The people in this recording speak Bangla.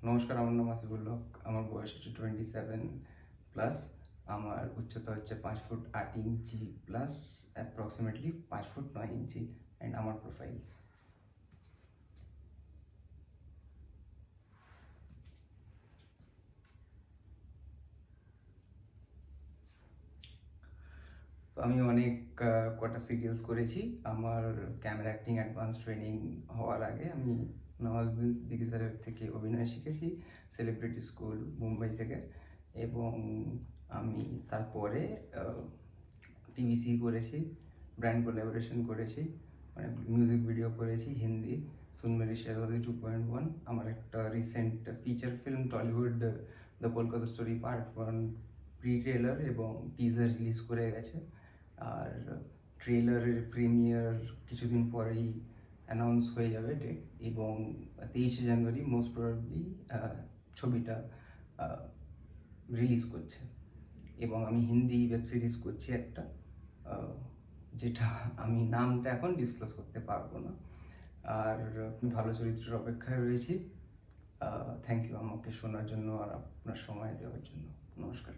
নমস্কার, আমার নাম আসিফুল হক। আমার বয়স হচ্ছে 27+। আমার উচ্চতা হচ্ছে 5 foot 8 inch plus, approximately 5 foot 9 inch. And আমার প্রোফাইলস। তো আমি অনেক কটা সিরিয়ালস করেছি। আমার ক্যামেরা অ্যাক্টিং অ্যাডভান্স ট্রেনিং হওয়ার আগে আমি নওয়াজুদ্দিন সিদ্দিকী স্যারের থেকে অভিনয় শিখেছি, সেলিব্রিটি স্কুল মুম্বাই থেকে। এবং আমি তারপরে টিভিসি করেছি, ব্র্যান্ড কোলাবোরেশন করেছি, অনেক মিউজিক ভিডিও করেছি হিন্দি, সুন মেরি শেহজাদি 2.1। আমার একটা recent feature film Tollywood the Kolkata story part 1 pre trailer এবং টিজার রিলিজ করে গেছে। আর ট্রেলারের প্রিমিয়ার কিছুদিন পরেই অ্যানাউন্স হয়ে যাবে ডেট, এবং 23শে জানুয়ারি মোস্ট প্রবাবলি ছবিটা রিলিজ করছে। এবং আমি হিন্দি ওয়েব সিরিজ করছি একটা, যেটা আমি নামটা এখন ডিসক্লোজ করতে পারবো না। আর ভালো চরিত্রের অপেক্ষায় রয়েছি। থ্যাংক ইউ আমাকে শোনার জন্য আর আপনার সময় দেওয়ার জন্য। নমস্কার।